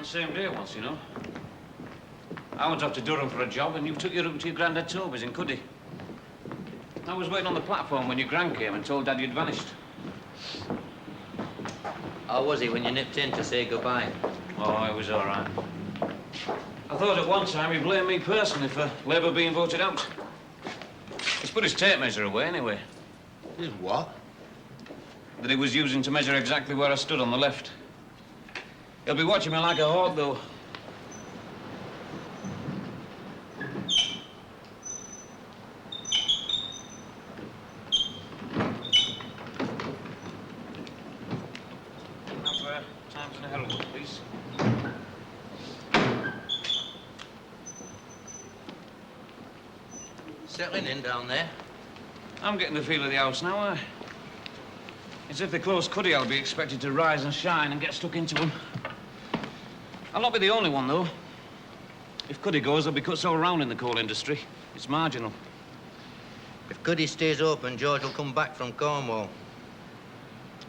same day once, you know. I went off to Durham for a job, and you took your route to your granddad Toby's in Cuddy. I was waiting on the platform when your gran came and told Dad you'd vanished. How was he when you nipped in to say goodbye? Oh, it was all right. I thought at one time he blamed me personally for Labour being voted out. He's put his tape measure away anyway. His what? That he was using to measure exactly where I stood on the left. He'll be watching me like a hawk, though. Times and a Herald, please. Settling in down there? I'm getting the feel of the house now. As if they close Cuddy, I'll be expected to rise and shine and get stuck into them. I'll not be the only one, though. If Cuddy goes, there'll be cuts all round in the coal industry. It's marginal. If Cuddy stays open, George will come back from Cornwall.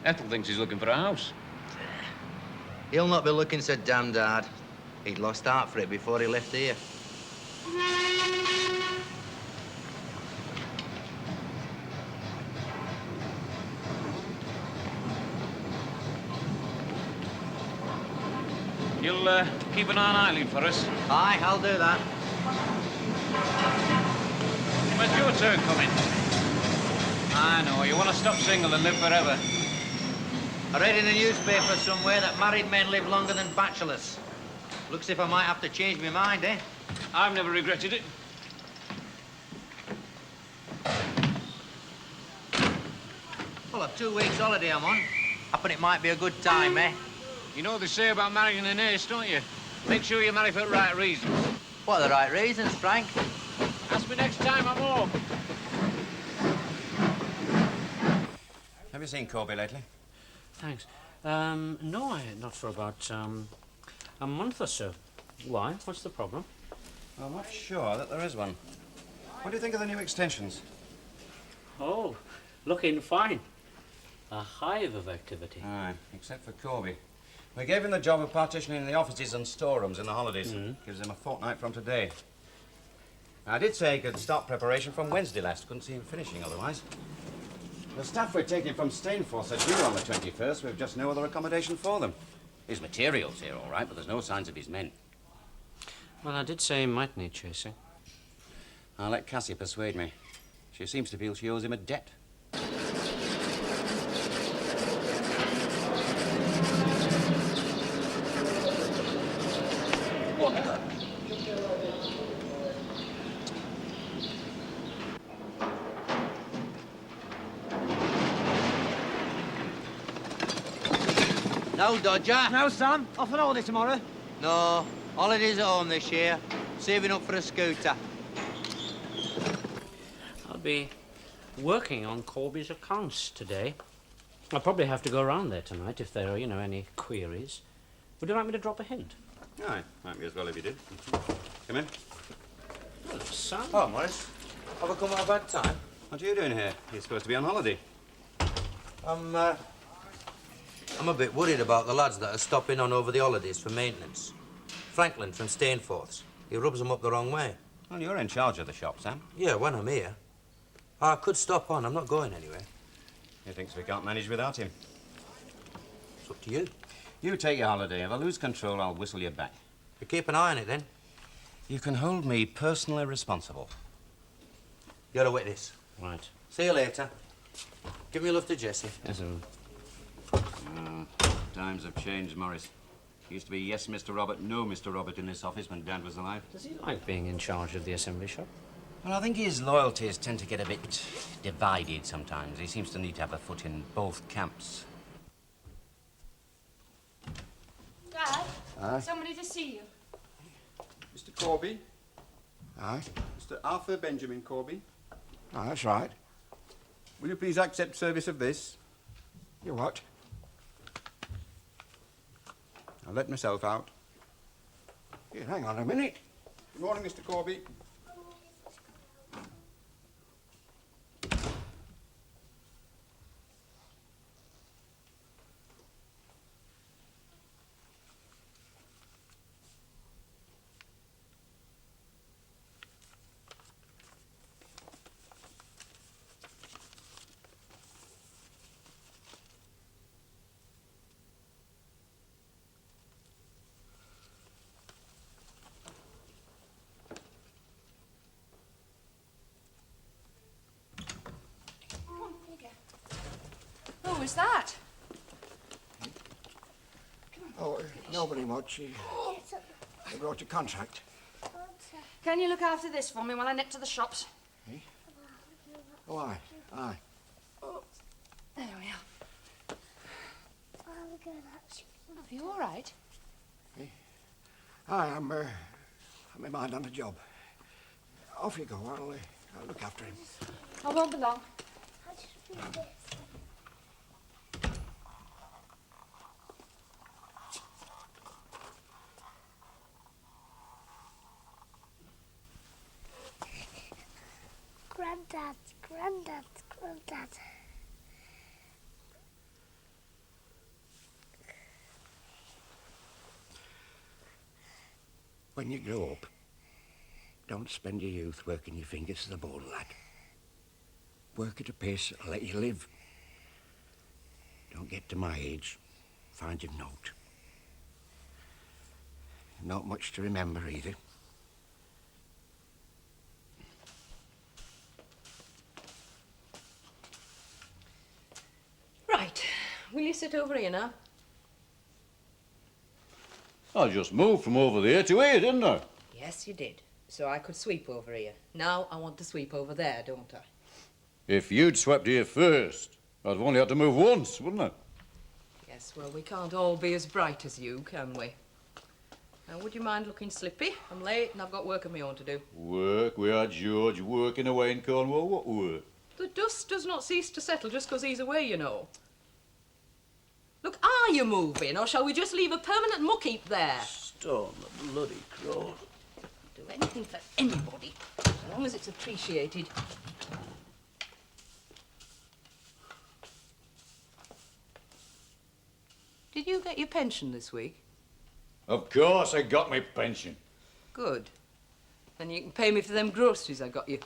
Ethel thinks he's looking for a house. He'll not be looking so damned hard. He'd lost heart for it before he left here. You'll keep an eye on Eileen for us. Aye, I'll do that. When's your turn coming? I know, you want to stop single and live forever. I read in a newspaper somewhere that married men live longer than bachelors. Looks if I might have to change my mind, eh? I've never regretted it. Well, I've 2 weeks holiday I'm on. Happen it might be a good time, eh? You know what they say about marrying an ace, don't you? Make sure you marry for the right reasons. What are the right reasons, Frank? Ask me next time I'm home. Have you seen Corby lately? Thanks. No, not for about, a month or so. Why? What's the problem? I'm not sure that there is one. What do you think of the new extensions? Oh, looking fine. A hive of activity. Aye, except for Corby. We gave him the job of partitioning the offices and storerooms in the holidays. Gives him a fortnight from today. I did say he could start preparation from Wednesday last. Couldn't see him finishing otherwise. The staff we're taking from Stainforth are due on the 21st. We've just no other accommodation for them. His material's here, all right, but there's no signs of his men. Well, I did say he might need chasing. I'll let Cassie persuade me. She seems to feel she owes him a debt. No, Dodger. No, Sam. Off on holiday tomorrow. No. Holidays at home this year. Saving up for a scooter. I'll be working on Corby's accounts today. I'll probably have to go around there tonight if there are, any queries. Would you like me to drop a hint? Aye, might be as well if you did. Come in. Well, Sam. Oh, Morris. Have I come at a bad time? What are you doing here? You're supposed to be on holiday. I'm a bit worried about the lads that are stopping on over the holidays for maintenance. Franklin from Stainforth's. He rubs them up the wrong way. Well, you're in charge of the shop, Sam. Yeah, when I'm here. I could stop on. I'm not going anywhere. He thinks we can't manage without him. It's up to you. You take your holiday. If I lose control, I'll whistle you back. You keep an eye on it, then. You can hold me personally responsible. You're a witness. Right. See you later. Give me a love to Jessie. Yes, sir. Times have changed, Morris. Used to be yes, Mr. Robert, no, Mr. Robert in this office when Dad was alive. Does he like being in charge of the assembly shop? Well, I think his loyalties tend to get a bit divided sometimes. He seems to need to have a foot in both camps. Dad, Aye? somebody to see you. Mr. Corby? Aye? Mr. Arthur Benjamin Corby? Aye, that's right. Will you please accept service of this? You what? I'll let myself out. Here, hang on a minute. Good morning, Mr. Corby. Who was that? Oh, nobody much. I wrote a contract. Can you look after this for me while I nip to the shops? Oh, aye, aye. There we are. Are you all right? Aye, I'm in mind on the job. Off you go. I'll look after him. I won't be long. Grandad, Grandad, Grandad. When you grow up, don't spend your youth working your fingers to the bone, lad. Work at a pace that'll let you live. Don't get to my age, find your note. Not much to remember either. Right. Will you sit over here now? I just moved from over there to here, didn't I? Yes, you did. So I could sweep over here. Now I want to sweep over there, don't I? If you'd swept here first, I'd have only had to move once, wouldn't I? Yes, well, we can't all be as bright as you, can we? Now, would you mind looking slippy? I'm late and I've got work of my own to do. Work? We had George working away in Cornwall. What work? The dust does not cease to settle just 'cause he's away, you know. Look, are you moving, or shall we just leave a permanent muck heap there? Storm the bloody crows. Do anything for anybody, as long as it's appreciated. Did you get your pension this week? Of course I got my pension. Good. Then you can pay me for them groceries I got you.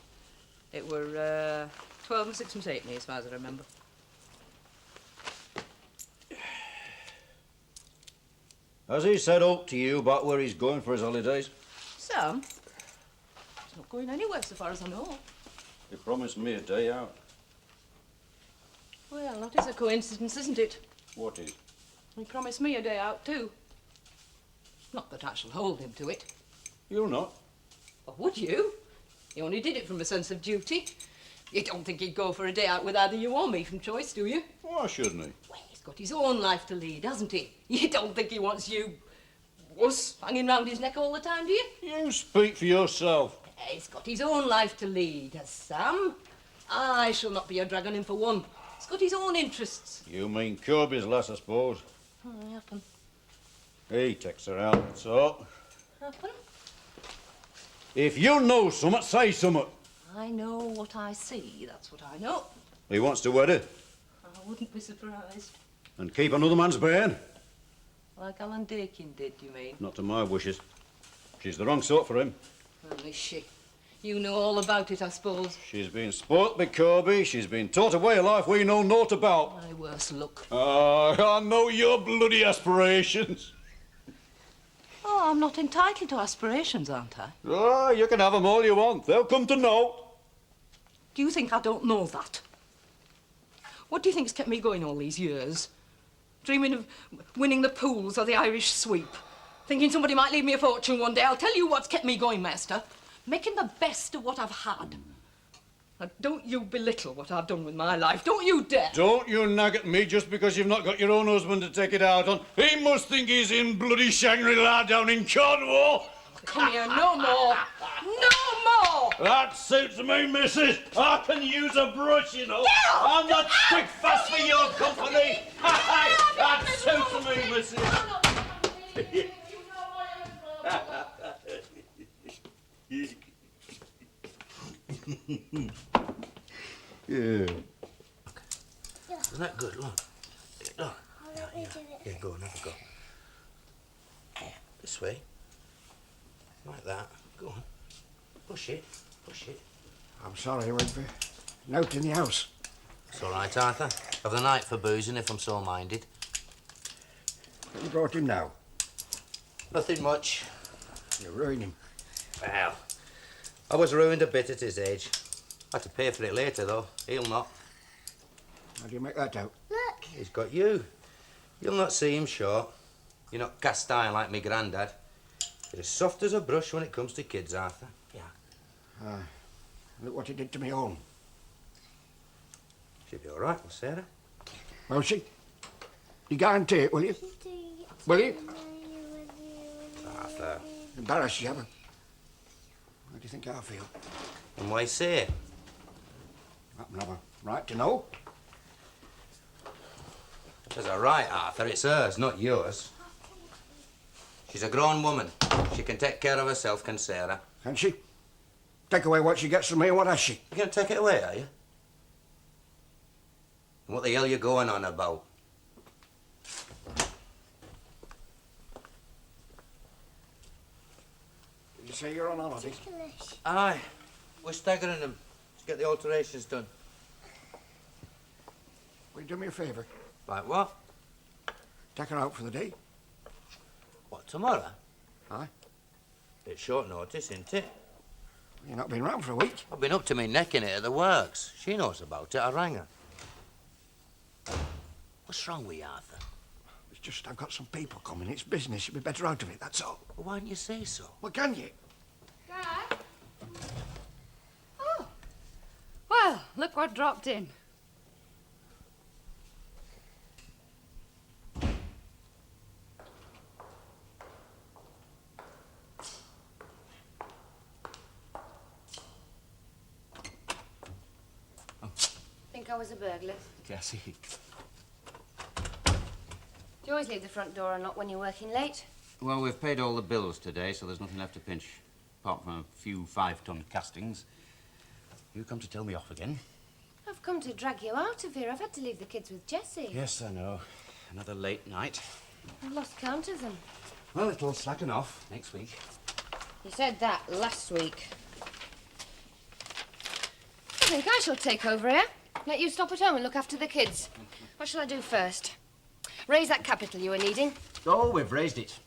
It were 12 and 6 and 8 as far as I remember. Has he said aught to you about where he's going for his holidays? Sam? He's not going anywhere so far as I know. He promised me a day out. Well, that is a coincidence, isn't it? What is? He promised me a day out too. Not that I shall hold him to it. You're not. Or would you? He only did it from a sense of duty. You don't think he'd go for a day out with either you or me from choice, do you? Why shouldn't he? Well, he's got his own life to lead, hasn't he? You don't think he wants you, us, hanging round his neck all the time, do you? You speak for yourself. He's got his own life to lead, has Sam. I shall not be a drag on him for one. He's got his own interests. You mean Kirby's lass, I suppose. Oh, happen. He takes her out, so. Happen. If you know something, say something. I know what I see, that's what I know. He wants to wed her I wouldn't be surprised. and keep another man's bairn. Like Alan Dakin did, you mean? Not to my wishes. She's the wrong sort for him. Oh, is she? You know all about it, I suppose. She's been spoilt by Kirby. She's been taught a way of life we know naught about. My worse luck. I know your bloody aspirations. Oh, I'm not entitled to aspirations, aren't I? Ah, you can have 'em all you want. They'll come to naught. Do you think I don't know that? What do you think's kept me going all these years? Dreaming of winning the pools or the Irish sweep. Thinking somebody might leave me a fortune one day. I'll tell you what's kept me going, Master. Making the best of what I've had. Now, don't you belittle what I've done with my life. Don't you dare. Don't you nag at me just because you've not got your own husband to take it out on. He must think he's in bloody Shangri-La down in Cornwall. Come here, no more. No more. That suits me, missus. I can use a brush, you know. I'm not quick fast for your company. That suits me, missus. Yeah. Isn't that good? Look. Look. Let me do it. Yeah, go on, have a go. This way. Like that. Go on. Push it. Push it. I'm sorry, we've note in the house. It's all right, Arthur. Have the night for boozing if I'm so minded. What you brought him now? Nothing much. You ruined him. Well, I was ruined a bit at his age. I had to pay for it later, though. He'll not. How do you make that out? Look, He's got you. You'll not see him short. You're not cast iron like me grandad. You're as soft as a brush when it comes to kids, Arthur. Yeah. Look what he did to me own. She'll be all right, will Sarah? Will she? You guarantee it, will you? Will you? Arthur. Embarrassed you, haven't? How do you think I feel? And why say? I have a right to know. There's a right, Arthur. It's hers, not yours. She's a grown woman. She can take care of herself, can Sarah? Can she? Take away what she gets from me, and what has she? You're going to take it away, are you? And what the hell you going on about? Did you say you're on holiday? Aye. We're staggering them to get the alterations done. Will you do me a favour? Like what? Take her out for the day. What, tomorrow? Aye. Bit short notice, isn't it? You've not been round for a week. I've been up to me neck in it at the works. She knows about it. I rang her. What's wrong with you, Arthur? It's just I've got some people coming. It's business. You'd be better out of it, that's all. Well, why didn't you say so? Well, can you? Dad? Oh. Well, look what dropped in. Think I was a burglar? Cassie. Do you always leave the front door unlocked when you're working late? Well, we've paid all the bills today, so there's nothing left to pinch. Apart from a few 5-ton castings. You come to tell me off again? I've come to drag you out of here. I've had to leave the kids with Jessie. Yes, I know. Another late night. I've lost count of them. Well, it'll slacken off next week. You said that last week. I think I shall take over here. Let you stop at home and look after the kids. What shall I do first? Raise that capital you were needing. Oh, we've raised it.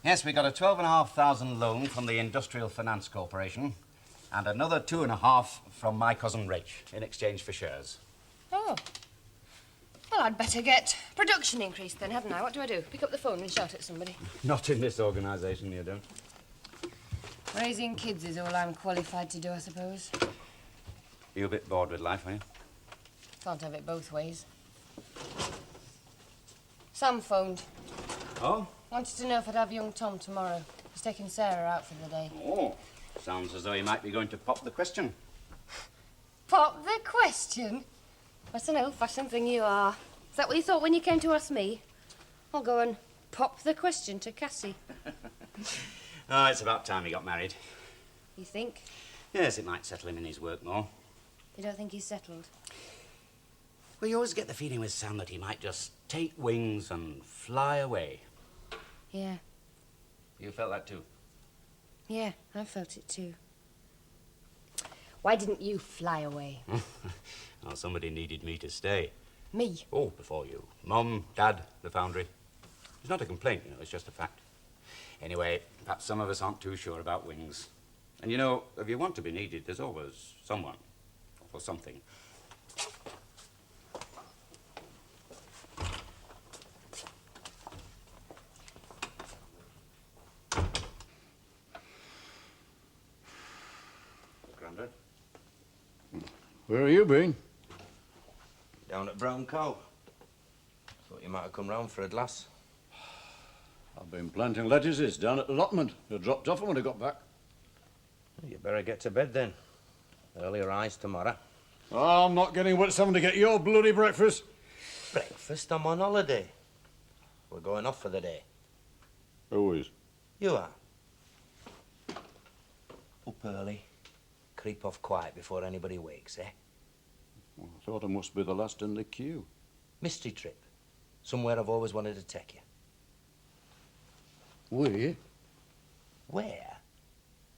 Yes, we got a 12,500 loan from the Industrial Finance Corporation and another 2.5 from my cousin Rach in exchange for shares. Oh. Well, I'd better get production increased then, hadn't I? What do I do? Pick up the phone and shout at somebody? Not in this organisation, you don't. Raising kids is all I'm qualified to do, I suppose. You a bit bored with life, are you? Can't have it both ways. Sam phoned. Oh? Wanted to know if I'd have young Tom tomorrow. He's taking Sarah out for the day. Oh. Sounds as though he might be going to pop the question. Pop the question? What an old-fashioned thing you are. Is that what you thought when you came to ask me? I'll go and pop the question to Cassie. Oh, it's about time he got married. You think? Yes, it might settle him in his work more. You don't think he's settled? Well, you always get the feeling with Sam that he might just take wings and fly away. Yeah. You felt that too? Yeah, I felt it too. Why didn't you fly away? Well, somebody needed me to stay. Me? Oh, before you. Mum, Dad, the foundry. It's not a complaint, you know, it's just a fact. Anyway, perhaps some of us aren't too sure about wings. And you know, if you want to be needed, there's always someone or something. Grandad? Where have you been? Down at Brown Cow. Thought you might have come round for a glass. I've been planting lettuces down at the allotment. They dropped off when I got back. You better get to bed then. Early rise tomorrow. Oh, I'm not getting wet someone to get your bloody breakfast. Breakfast? I'm on holiday. We're going off for the day. Who is? You are. Up early. Creep off quiet before anybody wakes, eh? Well, I thought I must be the last in the queue. Mystery trip. Somewhere I've always wanted to take you. Where? Where?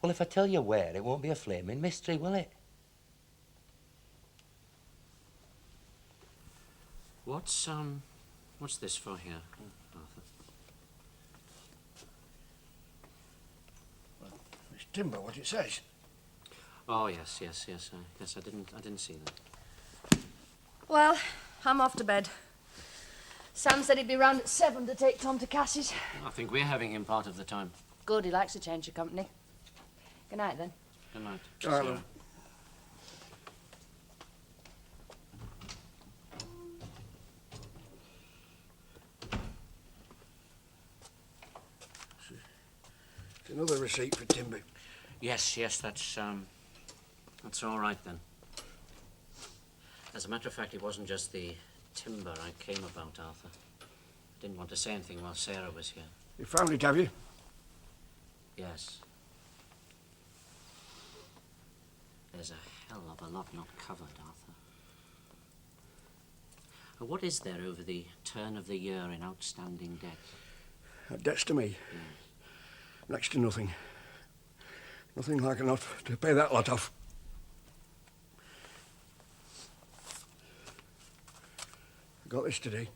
Well, if I tell you where, it won't be a flaming mystery, will it? What's this for here, Arthur? It's timber, what it says. Oh, yes. I didn't see that. Well, I'm off to bed. Sam said he'd be round at 7 to take Tom to Cassie's. I think we're having him part of the time. Good, he likes a change of company. Good night, then. Good night. Sarah. It's another receipt for timber. Yes, that's all right then. As a matter of fact, it wasn't just the timber I came about, Arthur. I didn't want to say anything while Sarah was here. You found it, have you? Yes. There's a hell of a lot not covered, Arthur. What is there over the turn of the year in outstanding debt? Debt's to me. Next to nothing. Nothing like enough to pay that lot off. I got this today.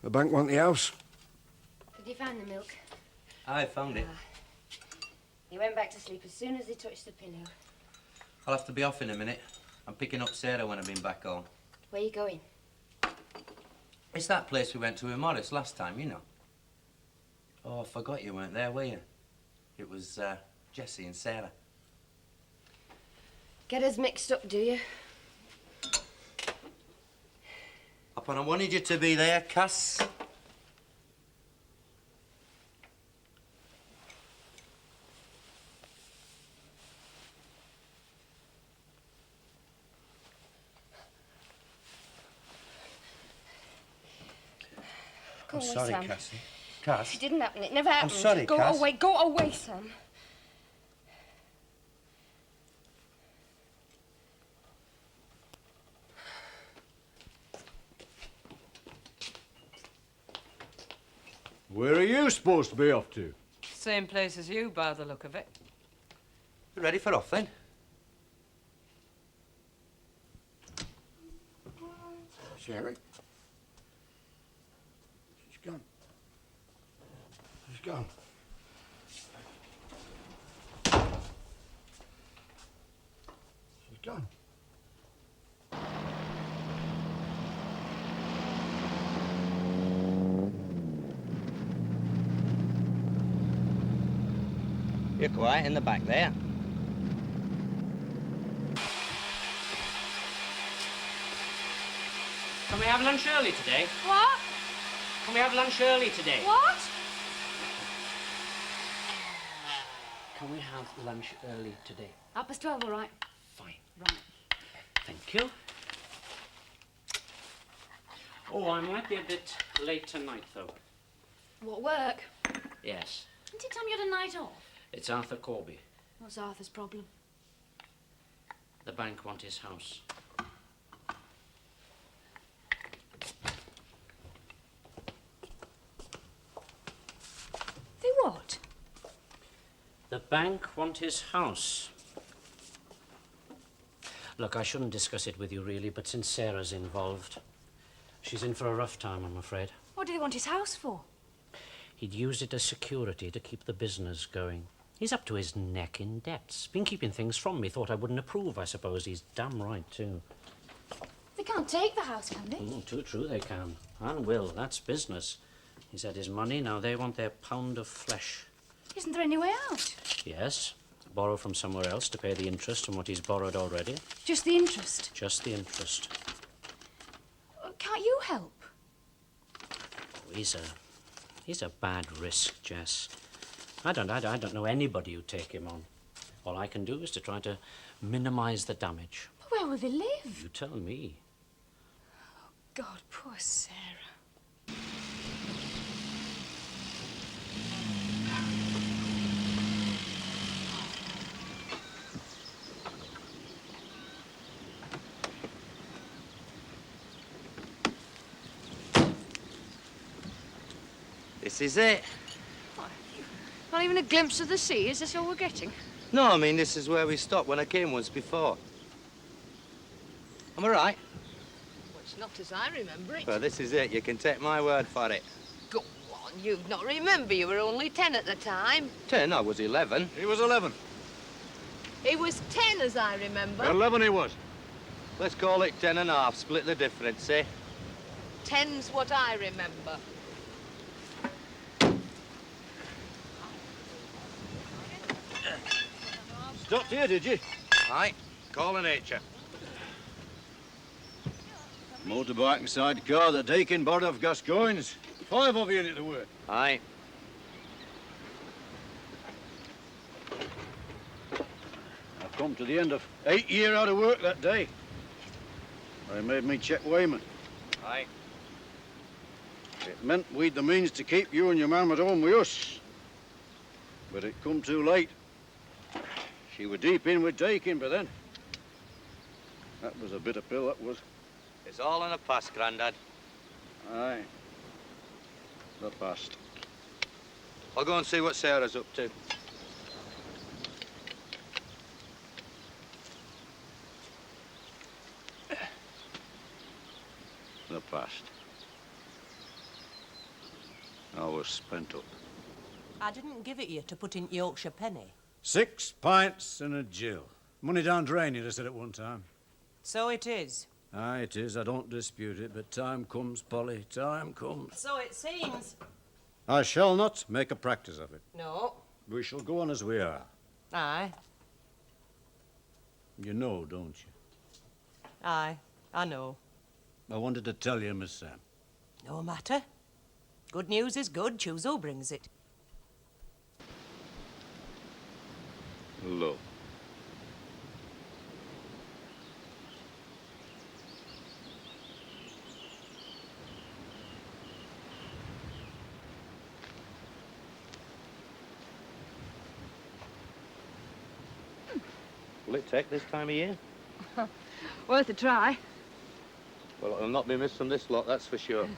The bank want the house. Did you find the milk? I found it. He went back to sleep as soon as he touched the pillow. I'll have to be off in a minute. I'm picking up Sarah when I've been back home. Where are you going? It's that place we went to with Morris last time, you know. Oh, I forgot you weren't there, were you? It was Jessie and Sarah. Get us mixed up, do you? Upon I wanted you to be there, Cass. Go I'm away, sorry, Sam. Cassie. Cass. It didn't happen. It never happened. sorry, Go Cass. away. Go away, Sam. Where are you supposed to be off to? Same place as you, by the look of it. You ready for off, then? Sherry? She's gone. She's gone. She's gone. You're quiet in the back there. Can we have lunch early today? What? Can we have lunch early today? What? Can we have lunch early today? 12:30, all right. Fine. Right. Thank you. Oh, I might be a bit late tonight, though. What, work? Yes. Didn't you tell me you had a night off? It's Arthur Corby. What's Arthur's problem? The bank want his house. They what? The bank want his house. Look, I shouldn't discuss it with you, really, but since Sarah's involved, she's in for a rough time, I'm afraid. What do they want his house for? He'd used it as security to keep the business going. He's up to his neck in debts. Been keeping things from me. Thought I wouldn't approve, I suppose. He's damn right, too. They can't take the house, can they? Too true they can. And will. That's business. He's had his money. Now they want their pound of flesh. Isn't there any way out? Yes. Borrow from somewhere else to pay the interest on what he's borrowed already. Just the interest? Just the interest. Can't you help? Oh, he's a bad risk, Jess. I don't know anybody who'd take him on. All I can do is to try to minimize the damage. But where will they live? You tell me. God, poor Sarah. This is it. Not even a glimpse of the sea? Is this all we're getting? No, I mean, this is where we stopped when I came once before. Am I right? Well, it's not as I remember it. Well, this is it. You can take my word for it. Go on, you'd not remember. You were only 10 at the time. 10, I was 11. He was 11. He was 10, as I remember. 11 he was. Let's call it 10 and a half. Split the difference, eh? Ten's what I remember. Stopped here, did you? Aye, calling nature. Motorbike and sidecar, the Deakin board of Gascoignes. 5 of you in it to work. Aye. I've come to the end of 8 year out of work that day. They made me check Wayman. Aye. It meant we'd the means to keep you and your mam at home with us. But it come too late. She were deep in with Deakin by then. That was a bitter pill, that was. It's all in the past, Grandad. Aye. The past. I'll go and see what Sarah's up to. The past. I was spent up. I didn't give it you to put in Yorkshire penny. 6 pints and a Jill. Money down drain, you'd have said at one time. So it is. Aye, it is. I don't dispute it, but time comes, Polly. Time comes. So it seems. I shall not make a practice of it. No. We shall go on as we are. Aye. You know, don't you? Aye. I know. I wanted to tell you, Miss Sam. No matter. Good news is good. Choose who brings it. Love. Will it take this time of year? Worth a try. Well, it'll not be missed from this lot, that's for sure.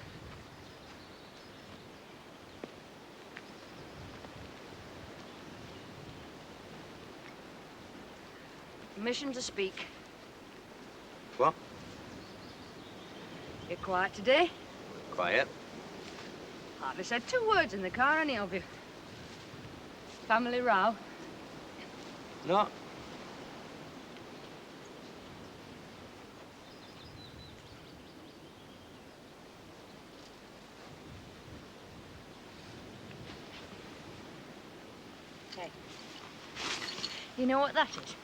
Permission to speak. What? You quiet today? Quiet. Hardly said 2 words in the car, any of you. Family row? No. Hey. You know what that is?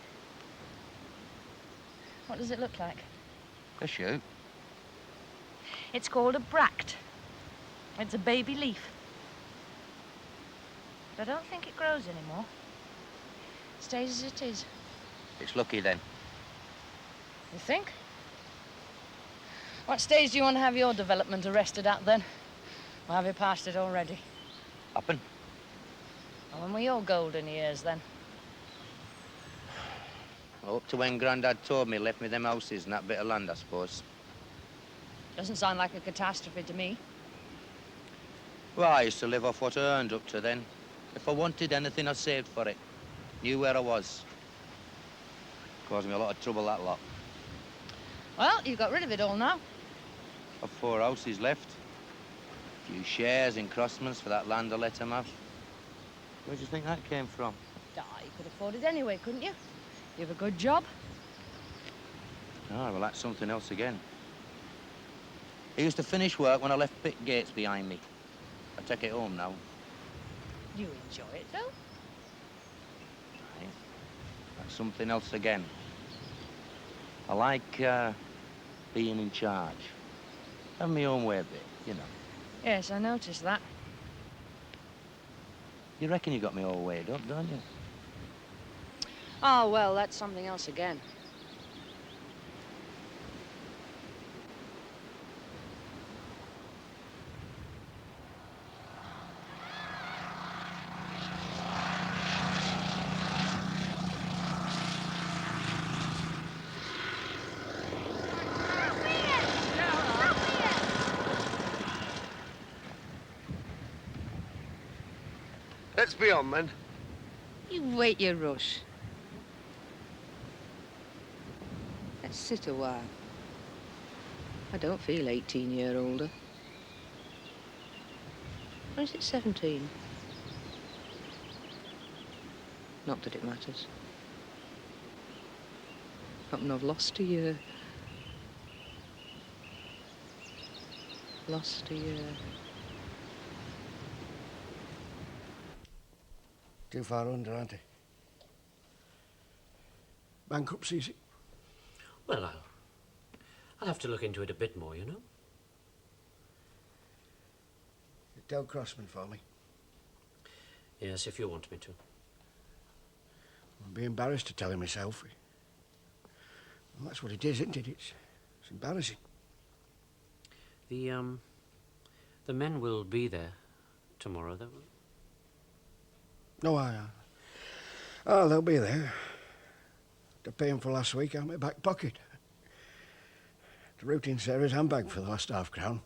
What does it look like? A shoot. It's called a bract. It's a baby leaf. But I don't think it grows anymore. It stays as it is. It's lucky then. You think? What stage do you want to have your development arrested at then? Or have you passed it already? Happen. Well, when were your golden years then? Up to when Grandad told me, left me them houses and that bit of land, I suppose. Doesn't sound like a catastrophe to me. Well, I used to live off what I earned up to then. If I wanted anything, I saved for it. Knew where I was. Caused me a lot of trouble, that lot. Well, you got rid of it all now. I've 4 houses left. A few shares in Crossman's for that land I let him have. Where do you think that came from? Ah, you could afford it anyway, couldn't you? You have a good job. Ah, well, that's something else again. I used to finish work when I left pit gates behind me. I take it home now. You enjoy it, though. Aye. That's something else again. I like being in charge. Having my own way a bit, you know. Yes, I noticed that. You reckon you got me all weighed up, don't you? Oh, well, that's something else again. Let's be on, then. You wait your rush. Let's sit a while. I don't feel 18 year older. Or is it 17? Not that it matters. Not when I've lost a year. lost a year. Too far under, aren't they? Bankruptcy, is it? Well, I'll have to look into it a bit more, you know. Tell Crossman for me. Yes, if you want me to. I'd be embarrassed to tell him myself. Well, that's what it is, isn't it? It's embarrassing. The men will be there tomorrow, though. No, oh, they'll be there. To pay him for last week out of my back pocket. To root in Sarah's handbag for the last half-crown.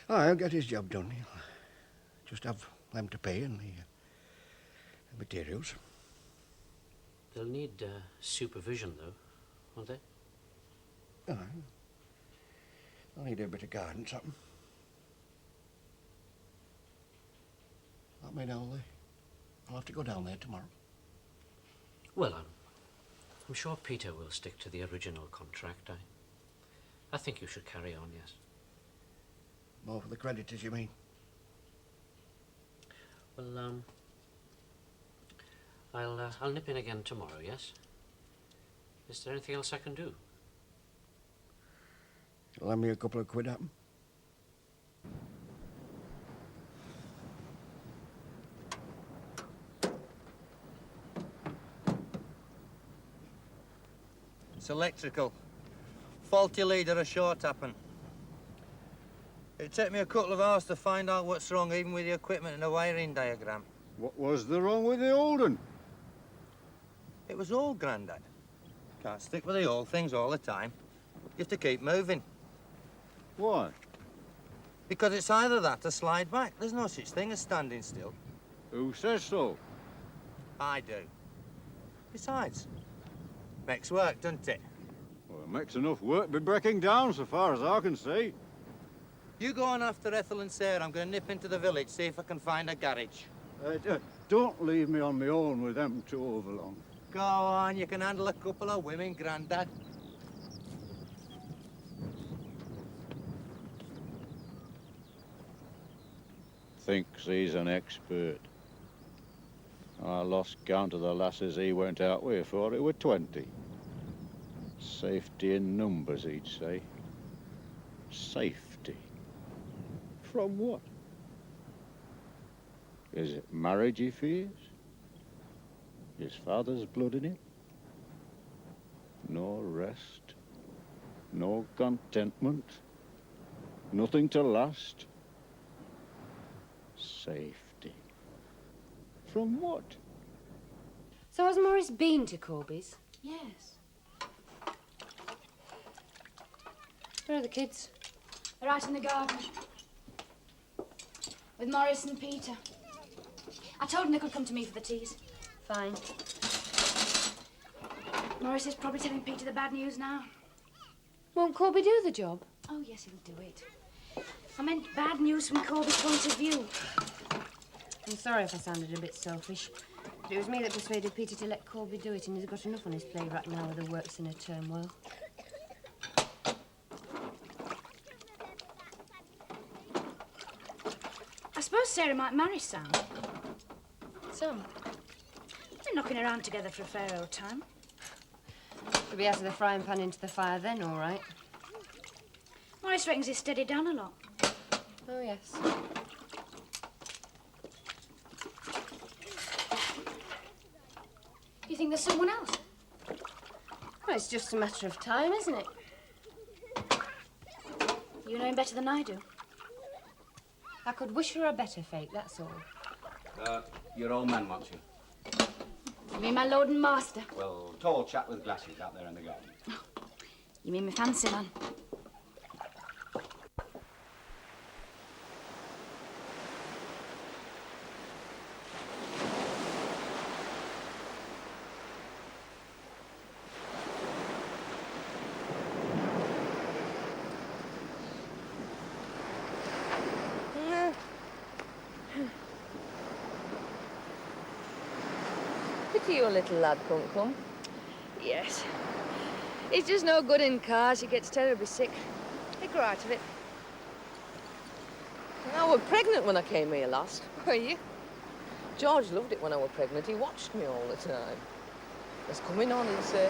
Oh, he'll get his job done. He'll just have them to pay and the materials. They'll need supervision, though, won't they? Oh, I'll need a bit of guidance, something. That mean I'll have to go down there tomorrow. Well, I'm sure Peter will stick to the original contract. I think you should carry on, yes. More for the creditors, you mean? Well, I'll nip in again tomorrow, yes? Is there anything else I can do? You'll lend me a couple of quid, happen? It's electrical. Faulty lead or a short happen. It'd take me a couple of hours to find out what's wrong, even with the equipment and a wiring diagram. What was the wrong with the old un? It was old, Grandad. Can't stick with the old things all the time. You have to keep moving. Why? Because it's either that or slide back. There's no such thing as standing still. Who says so? I do. Besides, makes work, doesn't it? Well, it makes enough work be breaking down so far as I can see. You go on after Ethel and Sarah. I'm going to nip into the village, see if I can find a garage. Don't leave me on my own with them two over long. Go on, you can handle a couple of women, Grandad. Thinks he's an expert. I lost count of the lasses he went out with before it were 20. Safety in numbers, he'd say. Safety. From what? Is it marriage he fears? His father's blood in it? No rest. No contentment. Nothing to last. Safety. From what? So has Morris been to Corby's? Yes. Where are the kids? They're out in the garden. With Morris and Peter. I told them they could come to me for the teas. Fine. Morris is probably telling Peter the bad news now. Won't Corby do the job? Oh, yes, he'll do it. I meant bad news from Corby's point of view. I'm sorry if I sounded a bit selfish, but it was me that persuaded Peter to let Corby do it, and he's got enough on his plate right now with the works in a turmoil. I suppose Sarah might marry Sam. Sam? They're knocking around together for a fair old time. She'll be out of the frying pan into the fire then, all right. Morris reckons he's steadied down a lot. Oh, yes. You think there's someone else? Well, it's just a matter of time, isn't it? You know him better than I do. I could wish her a better fate, that's all. Your old man wants you. You mean my lord and master? Well, tall chap with glasses out there in the garden. You mean my fancy man? Pity your little lad can't come. Yes. He's just no good in cars. He gets terribly sick. Take her out of it. I was pregnant when I came here last. Were you? George loved it when I was pregnant. He watched me all the time. It's coming on, he'd say.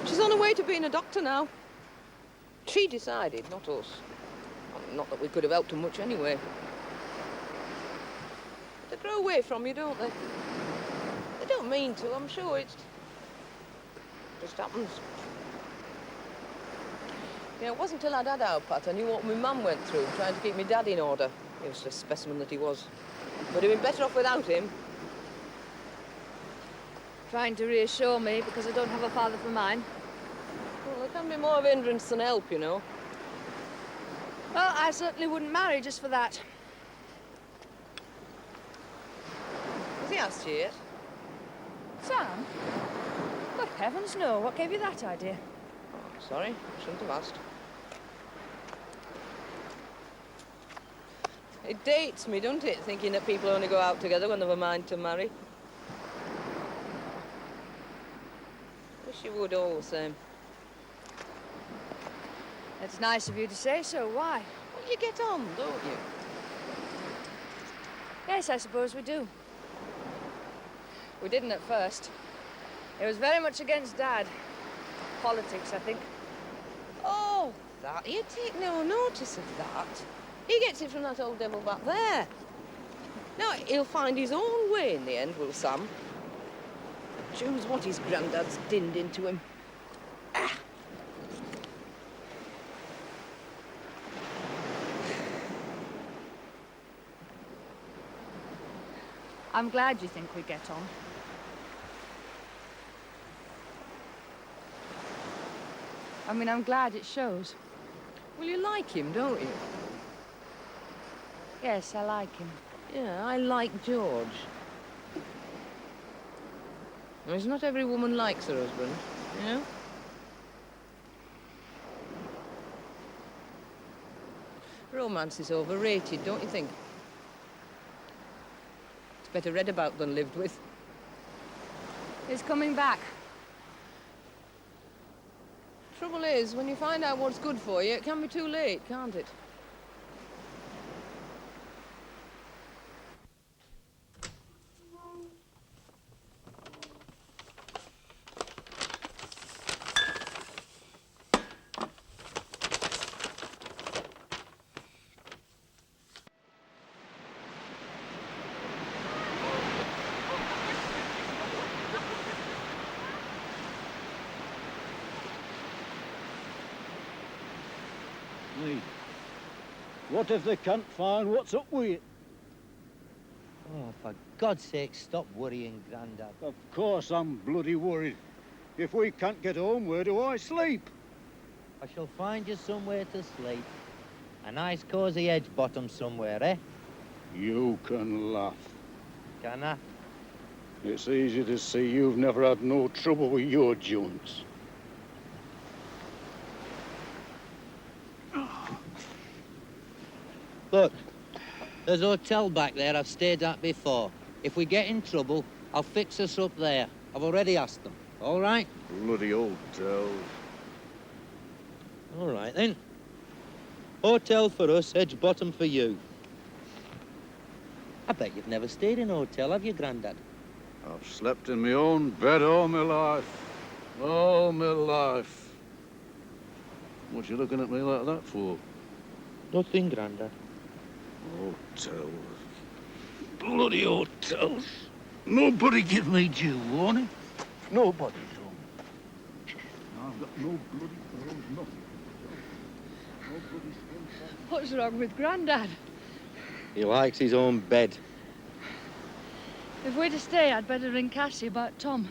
She's on her way to being a doctor now. She decided, not us. Not that we could have helped her much anyway. They grow away from you, don't they? They don't mean to, I'm sure. It just happens. Yeah, it wasn't till I'd had our Pat I knew what my mum went through, trying to keep my dad in order. He was a specimen that he was. But he'd been better off without him. Trying to reassure me because I don't have a father for mine. Well, there can be more of hindrance than help, you know. Well, I certainly wouldn't marry just for that. Has he asked you yet? Sam? Good heavens, no. What gave you that idea? Oh, sorry, I shouldn't have asked. It dates me, doesn't it, thinking that people only go out together when they've a mind to marry. Wish you would all the same. It's nice of you to say so. Why? Well, you get on, don't you? Yes, I suppose we do. We didn't at first. It was very much against Dad. Politics, I think. Oh, that. You take no notice of that. He gets it from that old devil back there. No, he'll find his own way in the end, will Sam. Choose what his granddad's dinned into him. Ah. I'm glad you think we get on. I mean, I'm glad it shows. Well, you like him, don't you? Yes, I like him. Yeah, I like George. Well, it's not every woman likes her husband, you know? Romance is overrated, don't you think? It's better read about than lived with. He's coming back. Trouble is, when you find out what's good for you, it can be too late, can't it? Hey, what if they can't find what's up with it? Oh, for God's sake, stop worrying, Grandad. Of course I'm bloody worried. If we can't get home, where do I sleep? I shall find you somewhere to sleep. A nice cosy edge bottom somewhere, eh? You can laugh. Can I? It's easy to see you've never had no trouble with your joints. Look, there's a hotel back there I've stayed at before. If we get in trouble, I'll fix us up there. I've already asked them. All right? Bloody hotels. All right, then. Hotel for us, edge bottom for you. I bet you've never stayed in a hotel, have you, Grandad? I've slept in my own bed all my life. All my life. What you looking at me like that for? Nothing, Grandad. Hotels. Bloody hotels. Nobody give me due warning. Nobody do. I've got no bloody clothes, nothing. No bloody skin. What's wrong with Grandad? He likes his own bed. If we're to stay, I'd better ring Cassie about Tom.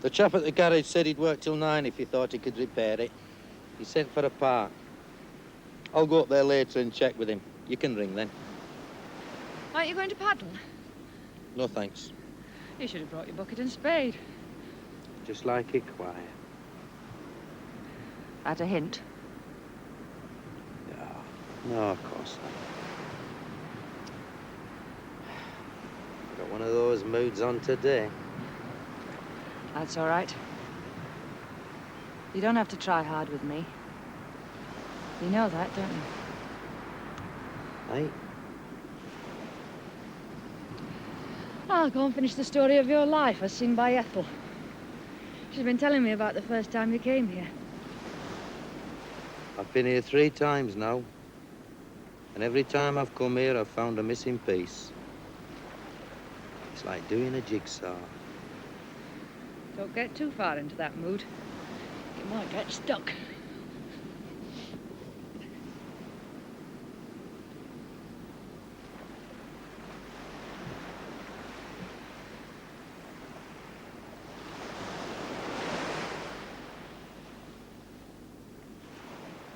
The chap at the garage said he'd work till 9 if he thought he could repair it. He sent for a part. I'll go up there later and check with him. You can ring then. Aren't you going to paddle? No thanks. You should have brought your bucket and spade. Just like it quiet. At a hint. No, of course not. Got one of those moods on today. That's all right. You don't have to try hard with me. You know that, don't you? Aye. I'll go and finish the story of your life as seen by Ethel. She's been telling me about the first time you came here. I've been here 3 times now. And every time I've come here, I've found a missing piece. It's like doing a jigsaw. Don't get too far into that mood. You might get stuck.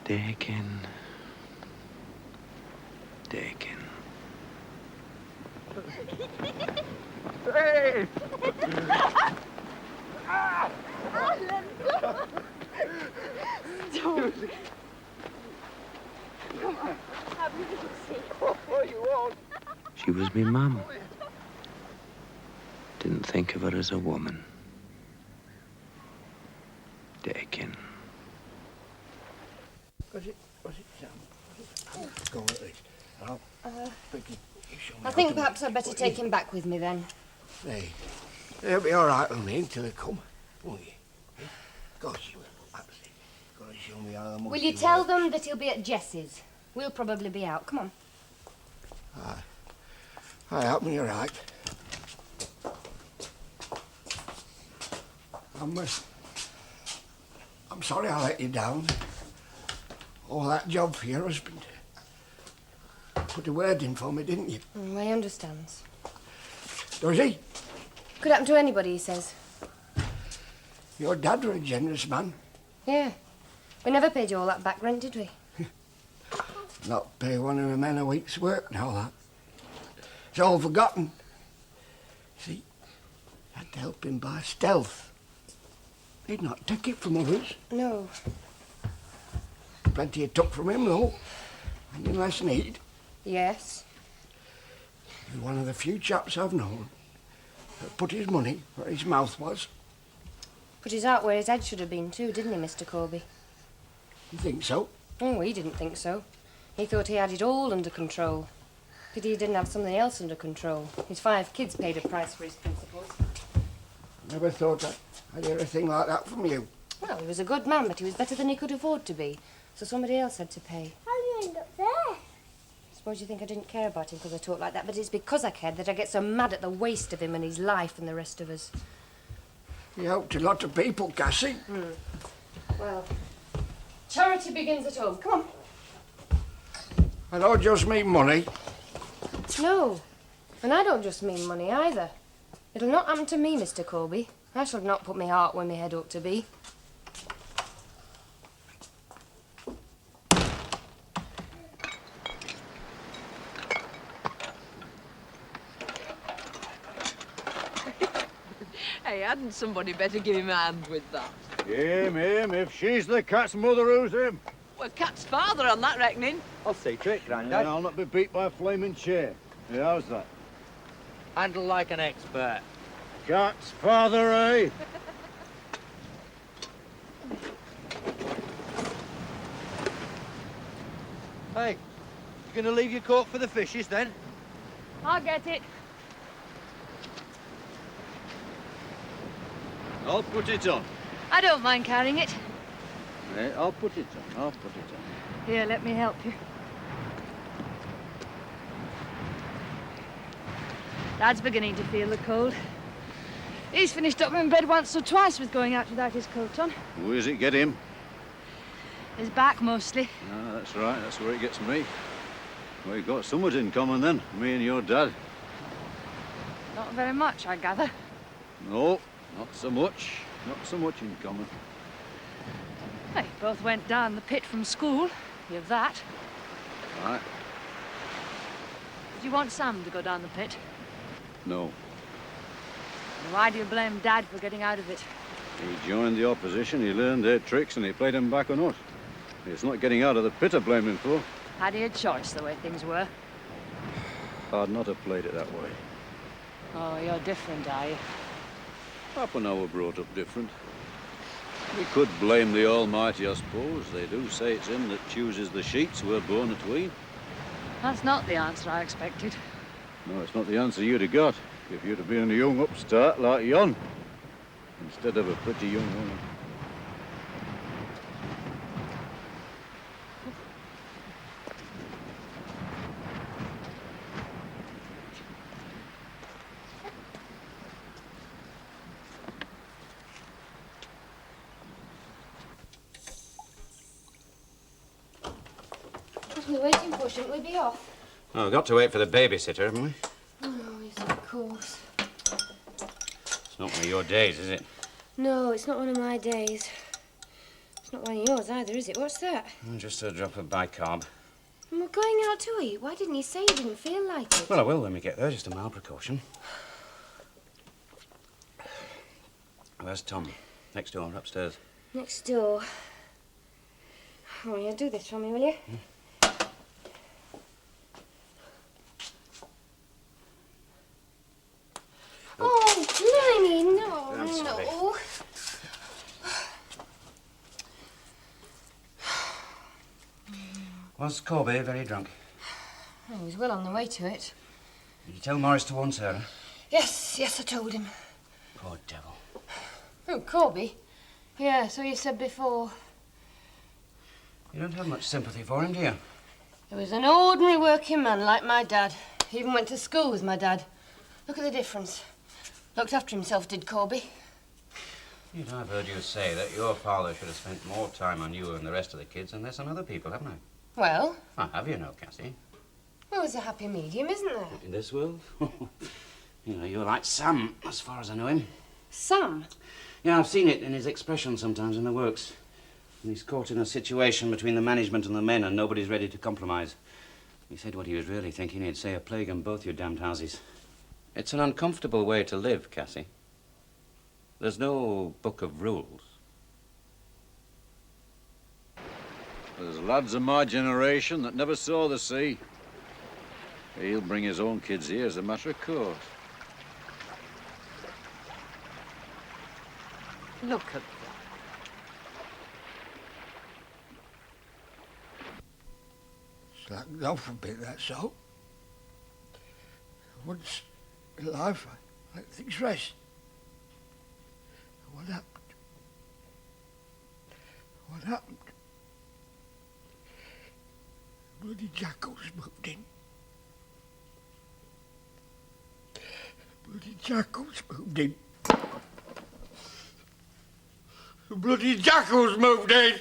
Dakin. Hey! Don't. Come on. Have you seen? Oh, you won't. She was me mum. Didn't think of her as a woman. Dakin. Was it Sam? Go on, please. I think perhaps I'd better take him back with me then. Hey, they'll be all right with me until they come, won't you? Of course you will. Absolutely. Got to show me how the Will you tell them that he'll be at Jess's? We'll probably be out. Come on. I happen you're right. I'm sorry I let you down. All that job for your husband. Put a word in for me, didn't you? He understands. Does he? Could happen to anybody, he says. Your dad were a generous man. Yeah. We never paid you all that back rent, did we? Not pay one of the men a week's work and all that. It's all forgotten. See, had to help him by stealth. He'd not take it from others. No. Plenty of took from him, though. And in less need. Yes. He's one of the few chaps I've known that put his money where his mouth was. Put his heart where his head should have been too, didn't he, Mr. Corby? You think so? Oh, he didn't think so. He thought he had it all under control. Pity he didn't have something else under control. His 5 kids paid a price for his principles. Never thought I'd hear a thing like that from you. Well, he was a good man, but he was better than he could afford to be. So somebody else had to pay. How do you end up there? Suppose you think I didn't care about him because I talk like that, but it's because I cared that I get so mad at the waste of him and his life and the rest of us. He helped a lot of people, Cassie. Well, charity begins at home. Come on. I don't just mean money. No, and I don't just mean money either. It'll not happen to me, Mr. Corby. I shall not put my heart where my head ought to be. Hey, hadn't somebody better give him a hand with that? Him. If she's the cat's mother, who's him? Well, Cat's father on that reckoning. I'll see to it, Grandad. Yeah, I'll not be beat by a flaming chair. Yeah, how's that? Handle like an expert. Cat's father, eh? Hey, you gonna leave your coat for the fishes then? I'll get it. I'll put it on. I don't mind carrying it. Hey, I'll put it on. Here, let me help you. Dad's beginning to feel the cold. He's finished up in bed once or twice with going out without his coat on. Where does it get him? His back, mostly. Ah, that's right. That's where it gets me. We've got somewhat in common then, me and your dad. Not very much, I gather. No, not so much. Not so much in common. They both went down the pit from school. You've that. Right. Did you want Sam to go down the pit? No. And why do you blame Dad for getting out of it? He joined the opposition, he learned their tricks, and he played them back on us. It's not getting out of the pit I blame him for. Had he a choice the way things were? I'd not have played it that way. Oh, you're different, are you? Papa and I were brought up different. We could blame the Almighty, I suppose. They do say it's him that chooses the sheets we're born atween. That's not the answer I expected. No, it's not the answer you'd have got if you'd have been a young upstart like yon, instead of a pretty young woman. We're waiting for, shouldn't we be off? Oh, we've got to wait for the babysitter, haven't we? Oh, yes, of course. It's not one of your days, is it? No, it's not one of my days. It's not one of yours either, is it? What's that? Just a drop of bicarb. And we're going out to eat. Why didn't you say you didn't feel like it? Well, I will when we get there, just a mild precaution. Where's Tom? Next door, upstairs. Next door. Oh, you'll do this for me, will you? Oh, blimey, no, I'm sorry. no. Was Corby very drunk? Oh, he was well on the way to it. Did you tell Morris to warn Sarah? Yes, I told him. Poor devil. Oh, Corby? Yeah, so you said before. You don't have much sympathy for him, do you? He was an ordinary working man like my dad. He even went to school with my dad. Look at the difference. Looked after himself, did Corby. Yet I've heard you say that your father should have spent more time on you and the rest of the kids and less on other people, haven't I? Well? I have, you know, Cassie. Well, there's a happy medium, isn't there? In this world? You know, you're like Sam, as far as I know him. Sam? Yeah, I've seen it in his expression sometimes in the works. When he's caught in a situation between the management and the men and nobody's ready to compromise. He said what he was really thinking. He'd say a plague on both your damned houses. It's an uncomfortable way to live, Cassie. There's no book of rules. There's lads of my generation that never saw the sea. He'll bring his own kids here as a matter of course. Look at that. Slackened off a bit, that's all. Once in life, I let things rest. What happened? What happened? Bloody jackals moved in. Bloody jackals moved in. The bloody jackals moved in!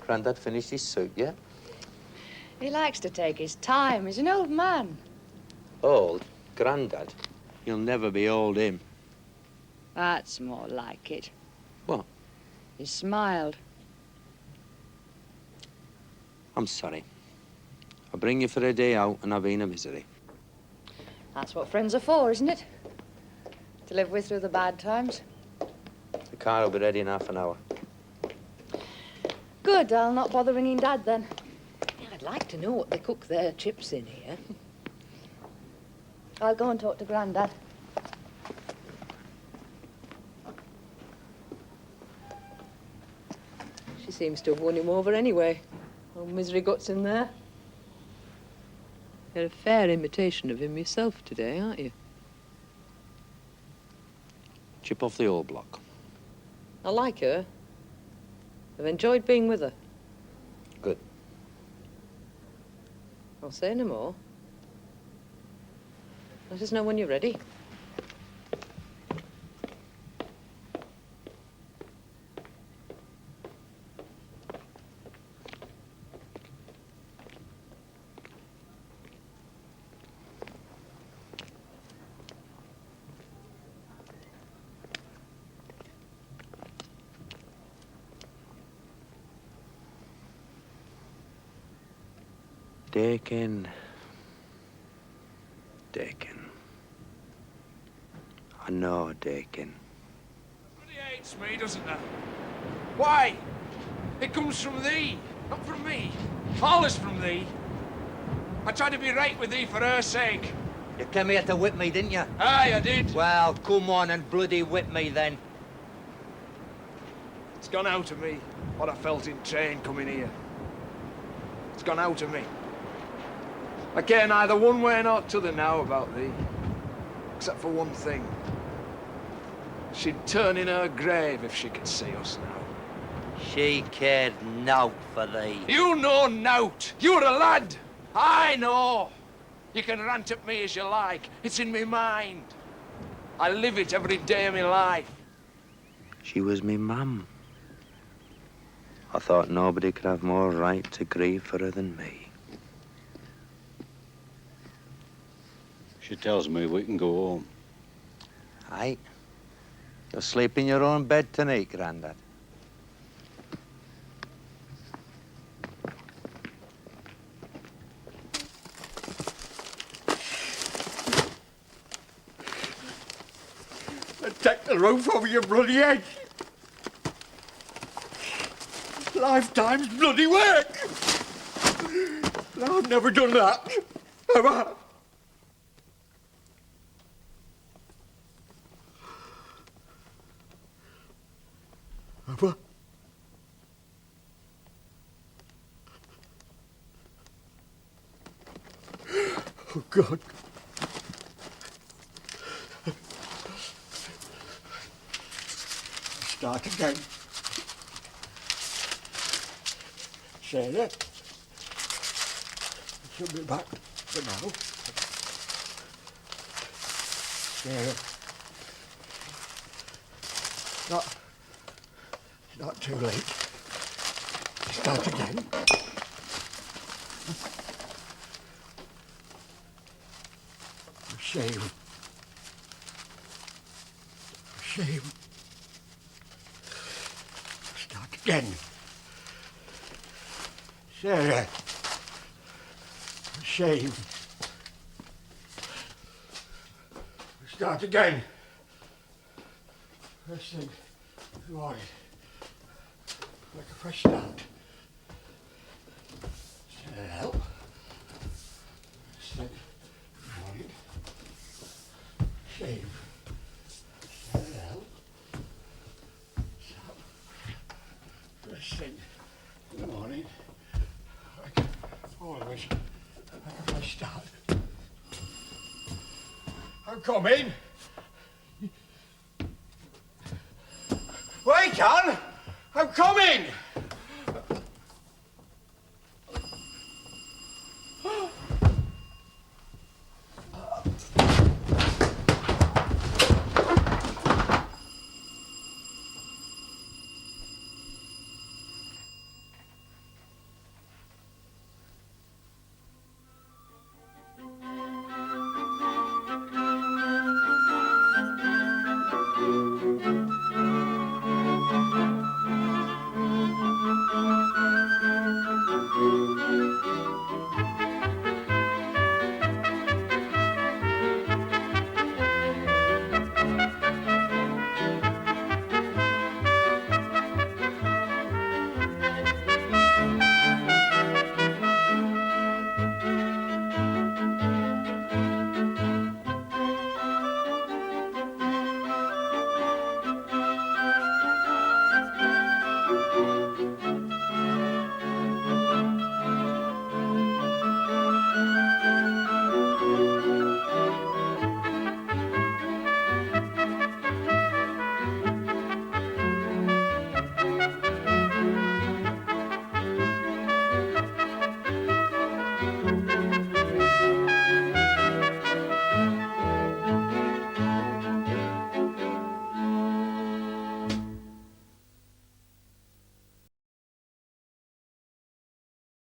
Grandad finished his soup yet? He likes to take his time. He's an old man. Old? Grandad? You'll never be old, him. That's more like it. What? He smiled. I'm sorry. I bring you for a day out and I've been a misery. That's what friends are for, isn't it? To live with through the bad times. The car will be ready in half an hour. Good, I'll not bother ringing Dad then. I'd like to know what they cook their chips in here. I'll go and talk to Grandad. She seems to have won him over anyway. Old misery guts in there. You're a fair imitation of him yourself today, aren't you? Chip off the old block. I like her. I've enjoyed being with her. Good. I'll say no more. Let us know when you're ready. Dakin. Dakin. I know, Dakin. hates me, doesn't there? Why? It comes from thee, not from me. All is from thee. I tried to be right with thee for her sake. You came here to whip me, didn't you? Aye, I did. Well, come on and bloody whip me then. It's gone out of me, what I felt in train coming here. It's gone out of me. I care neither one way nor t'other now about thee. Except for one thing. She'd turn in her grave if she could see us now. She cared nought for thee. You know nought. You're a lad. I know. You can rant at me as you like. It's in me mind. I live it every day of my life. She was me mum. I thought nobody could have more right to grieve for her than me. She tells me we can go home. Aye. You'll sleep in your own bed tonight, Grandad. Take the roof over your bloody head. Lifetime's bloody work. I've never done that. Have I? Have I? Oh, God. Start again. Sarah, she'll be back for now. Sarah, it's not too late. Start again. Shame. Shame. Start again. Sarah. Shame. Start again. First thing, right. Like a fresh start. Help. First thing, right. Shame. Help. Stop. First thing in the morning. Like always, like a fresh start. I'm coming. Wait on! I'm coming!